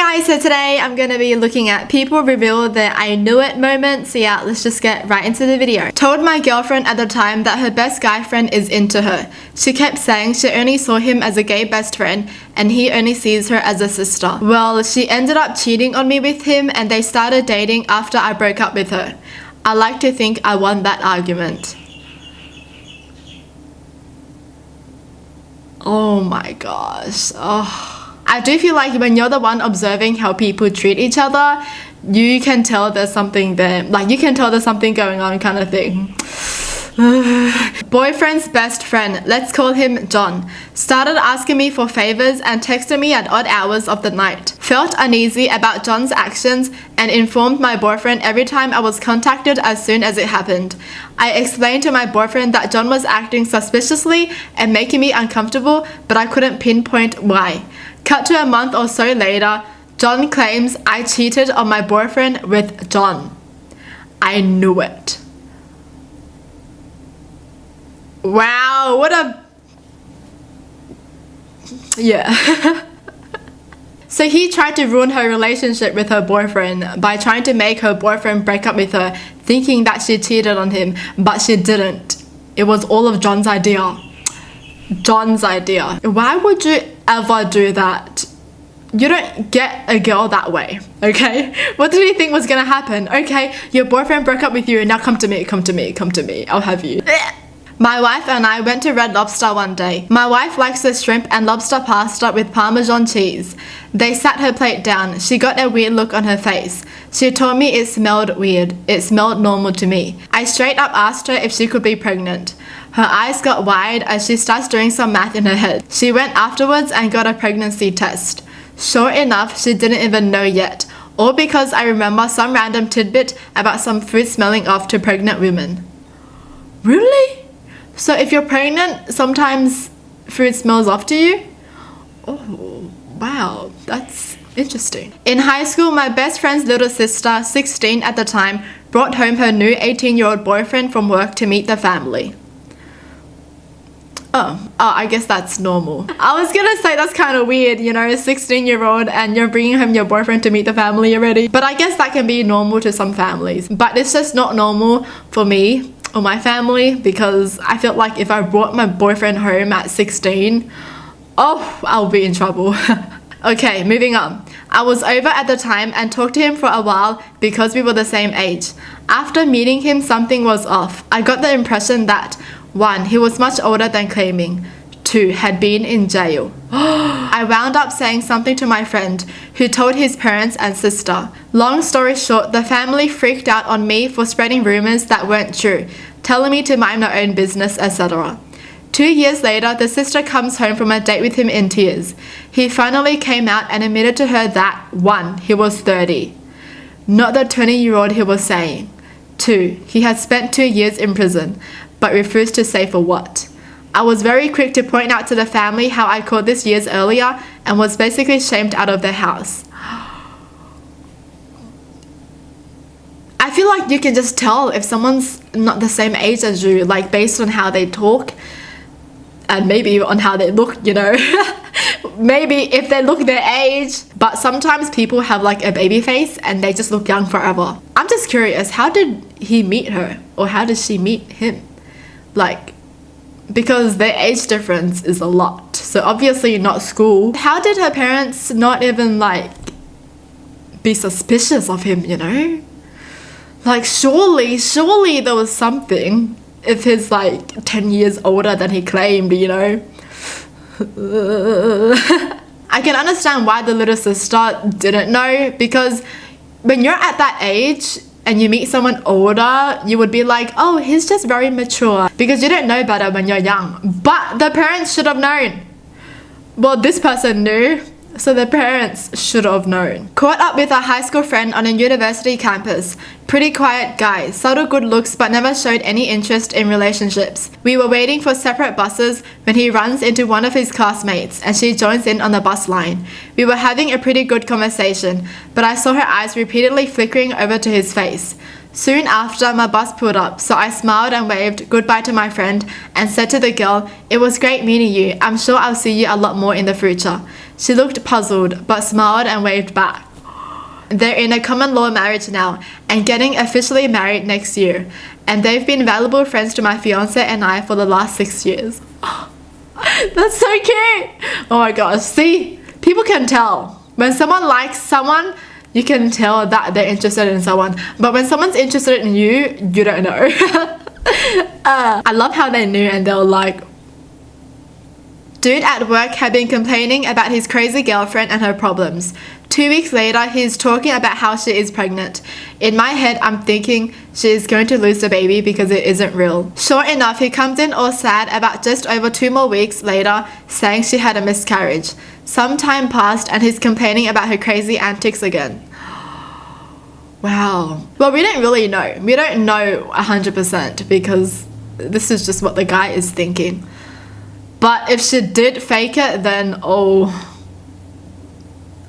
guys, so today I'm going to be looking at people reveal their I knew it moments. So yeah, let's just get right into the video. Told my girlfriend at the time that her best guy friend is into her. She kept saying she only saw him as a gay best friend and he only sees her as a sister. Well, she ended up cheating on me with him and they started dating after I broke up with her. I like to think I won that argument. Oh my gosh. Oh. I do feel like when you're the one observing how people treat each other, you can tell there's something there. Like, you can tell there's something going on kind of thing. Boyfriend's best friend, let's call him John, started asking me for favors and texted me at odd hours of the night. Felt uneasy about John's actions and informed my boyfriend every time I was contacted as soon as it happened. I explained to my boyfriend that John was acting suspiciously and making me uncomfortable, but I couldn't pinpoint why. Cut to a month or so later, John claims I cheated on my boyfriend with John. I knew it. Wow, what a... Yeah. So he tried to ruin her relationship with her boyfriend by trying to make her boyfriend break up with her, thinking that she cheated on him, but she didn't. It was all of John's idea. John's idea. Why would you ever do that? You don't get a girl that way, okay? What did you think was gonna happen? Okay, your boyfriend broke up with you, now come to me, I'll have you. My wife and I went to Red Lobster one day. My wife likes the shrimp and lobster pasta with Parmesan cheese. They sat her plate down. She got a weird look on her face. She told me it smelled weird. It smelled normal to me. I straight up asked her if she could be pregnant. Her eyes got wide as she starts doing some math in her head. She went afterwards and got a pregnancy test. Sure enough, she didn't even know yet. All because I remember some random tidbit about some food smelling off to pregnant women. Really? So if you're pregnant, sometimes food smells off to you? Oh, wow, that's interesting. In high school, my best friend's little sister, 16 at the time, brought home her new 18-year-old boyfriend from work to meet the family. Oh, I guess that's normal. I was gonna say that's kind of weird, you know, a 16-year-old and you're bringing home your boyfriend to meet the family already. But I guess that can be normal to some families. But it's just not normal for me or my family, because I felt like if I brought my boyfriend home at 16, oh, I'll be in trouble. Okay, moving on. I was over at the time and talked to him for a while because we were the same age. After meeting him, something was off. I got the impression that 1, he was much older than claiming. 2, had been in jail. I wound up saying something to my friend, who told his parents and sister. Long story short, the family freaked out on me for spreading rumors that weren't true, telling me to mind my own business, etc. 2 years later, the sister comes home from a date with him in tears. He finally came out and admitted to her that 1, he was 30. Not the 20-year-old he was saying. 2, he had spent 2 years in prison, but refused to say for what. I was very quick to point out to the family how I called this years earlier and was basically shamed out of their house. I feel like you can just tell if someone's not the same age as you, like based on how they talk and maybe on how they look, you know. Maybe if they look their age, but sometimes people have like a baby face and they just look young forever. I'm just curious, how did he meet her or how did she meet him? Like, because their age difference is a lot, so obviously not school. How did her parents not even like be suspicious of him, you know? Like surely there was something if he's like 10 years older than he claimed, you know? I can understand why the little sister didn't know, because when you're at that age and you meet someone older, you would be like, oh, he's just very mature, because you don't know better when you're young. But the parents should have known. Well, this person knew, so the parents should have known. Caught up with a high school friend on a university campus. Pretty quiet guy, subtle good looks but never showed any interest in relationships. We were waiting for separate buses when he runs into one of his classmates and she joins in on the bus line. We were having a pretty good conversation, but I saw her eyes repeatedly flickering over to his face. Soon after, my bus pulled up, so I smiled and waved goodbye to my friend and said to the girl, "It was great meeting you. I'm sure I'll see you a lot more in the future." She looked puzzled, but smiled and waved back. They're in a common law marriage now and getting officially married next year. And they've been valuable friends to my fiance and I for the last 6 years. That's so cute. Oh my gosh. See, people can tell. When someone likes someone, you can tell that they're interested in someone. But when someone's interested in you, you don't know. I love how they knew and they were like, dude at work had been complaining about his crazy girlfriend and her problems. 2 weeks later, he's talking about how she is pregnant. In my head, I'm thinking she is going to lose the baby because it isn't real. Sure enough, he comes in all sad about just over 2 more weeks later, saying she had a miscarriage. Some time passed and he's complaining about her crazy antics again. Wow. Well, we don't really know. We don't know 100% because this is just what the guy is thinking. But if she did fake it, then oh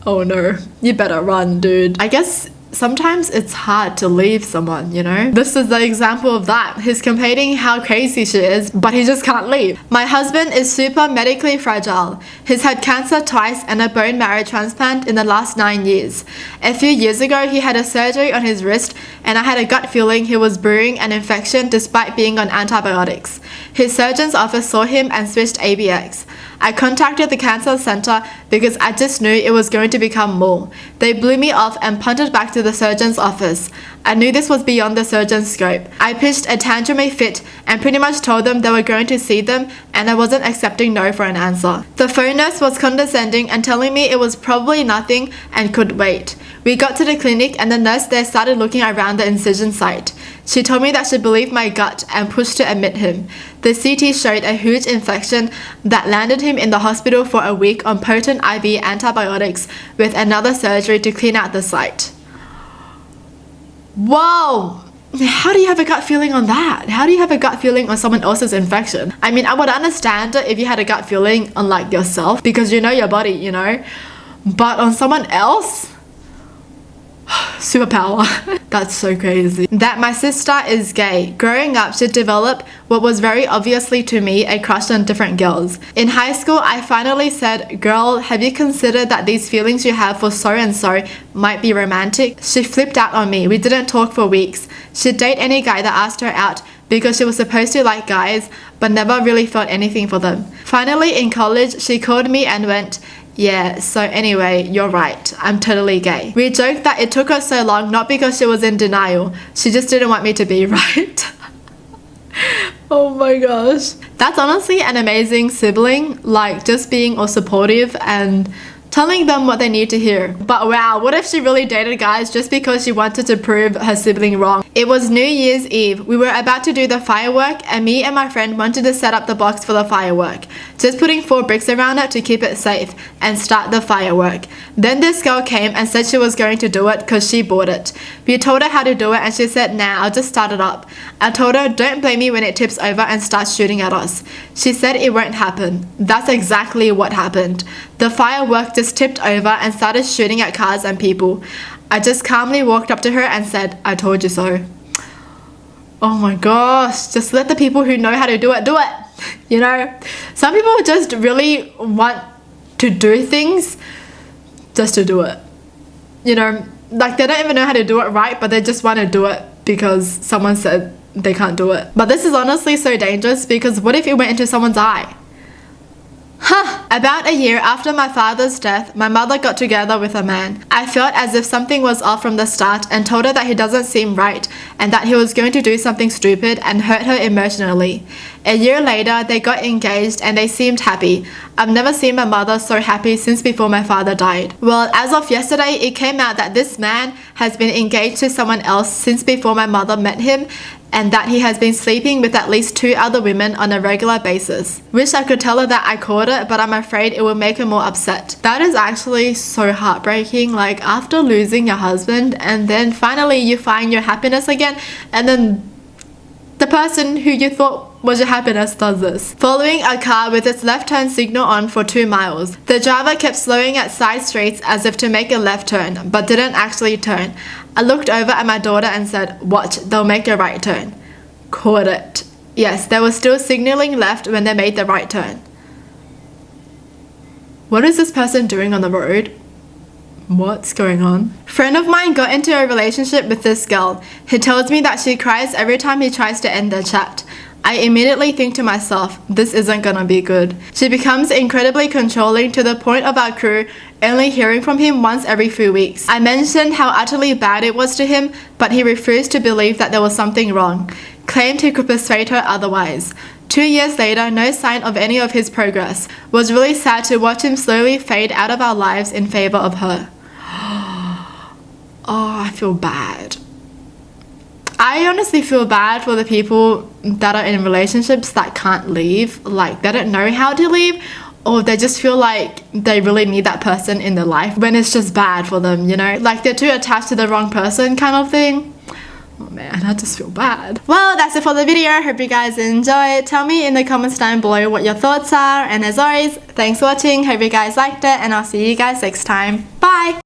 no, you better run, dude. I guess sometimes it's hard to leave someone, you know? This is the example of that. He's complaining how crazy she is, but he just can't leave. My husband is super medically fragile. He's had cancer twice and a bone marrow transplant in the last 9 years. A few years ago, he had a surgery on his wrist and I had a gut feeling he was brewing an infection despite being on antibiotics. His surgeon's office saw him and switched ABX. I contacted the cancer center because I just knew it was going to become more. They blew me off and punted back to the surgeon's office. I knew this was beyond the surgeon's scope. I pitched a tantrummy fit and pretty much told them they were going to see them and I wasn't accepting no for an answer. The phone nurse was condescending and telling me it was probably nothing and could wait. We got to the clinic and the nurse there started looking around the incision site. She told me that she believed my gut and pushed to admit him. The CT showed a huge infection that landed him in the hospital for a week on potent IV antibiotics with another surgery to clean out the site. Whoa! How do you have a gut feeling on that? How do you have a gut feeling on someone else's infection? I mean, I would understand it if you had a gut feeling on like yourself because you know your body, you know? But on someone else? Superpower. That's so crazy. That my sister is gay. Growing up, she developed what was very obviously to me a crush on different girls. In high school, I finally said, girl, have you considered that these feelings you have for so and so might be romantic? She flipped out on me. We didn't talk for weeks. She'd date any guy that asked her out because she was supposed to like guys, but never really felt anything for them. Finally, in college, she called me and went, yeah, so anyway, you're right. I'm totally gay. We joked that it took her so long not because she was in denial. She just didn't want me to be right. Oh my gosh. That's honestly an amazing sibling. Like just being all supportive and telling them what they need to hear. But wow, what if she really dated guys just because she wanted to prove her sibling wrong? It was New Year's Eve. We were about to do the firework and me and my friend wanted to set up the box for the firework. Just putting 4 bricks around it to keep it safe and start the firework. Then this girl came and said she was going to do it because she bought it. We told her how to do it and she said, nah, I'll just start it up. I told her, don't blame me when it tips over and starts shooting at us. She said it won't happen. That's exactly what happened. The firework just tipped over and started shooting at cars and people. I just calmly walked up to her and said, I told you so. Oh my gosh, just let the people who know how to do it, you know? Some people just really want to do things just to do it. You know, like they don't even know how to do it right, but they just want to do it because someone said they can't do it. But this is honestly so dangerous because what if it went into someone's eye? About a year after my father's death, my mother got together with a man. I felt as if something was off from the start and told her that he doesn't seem right and that he was going to do something stupid and hurt her emotionally. A year later, they got engaged and they seemed happy. I've never seen my mother so happy since before my father died. Well, as of yesterday, it came out that this man has been engaged to someone else since before my mother met him and that he has been sleeping with at least 2 other women on a regular basis. Wish I could tell her that I caught it, but I'm afraid it will make her more upset. That is actually so heartbreaking, like after losing your husband and then finally you find your happiness again and then the person who you thought was your happiness does this. Following a car with its left turn signal on for 2 miles. The driver kept slowing at side streets as if to make a left turn, but didn't actually turn. I looked over at my daughter and said, watch, they'll make a right turn. Caught it. Yes, they were still signaling left when they made the right turn. What is this person doing on the road? What's going on? Friend of mine got into a relationship with this girl. He tells me that she cries every time he tries to end their chat. I immediately think to myself, this isn't gonna be good. She becomes incredibly controlling to the point of our crew only hearing from him once every few weeks. I mentioned how utterly bad it was to him, but he refused to believe that there was something wrong. Claimed he could persuade her otherwise. 2 years later, no sign of any of his progress. Was really sad to watch him slowly fade out of our lives in favor of her. Oh, I feel bad. I honestly feel bad for the people that are in relationships that can't leave. Like, they don't know how to leave, or they just feel like they really need that person in their life when it's just bad for them, you know? Like, they're too attached to the wrong person kind of thing. Oh man, I just feel bad. Well, that's it for the video. Hope you guys enjoyed. Tell me in the comments down below what your thoughts are. And as always, thanks for watching. Hope you guys liked it, and I'll see you guys next time. Bye!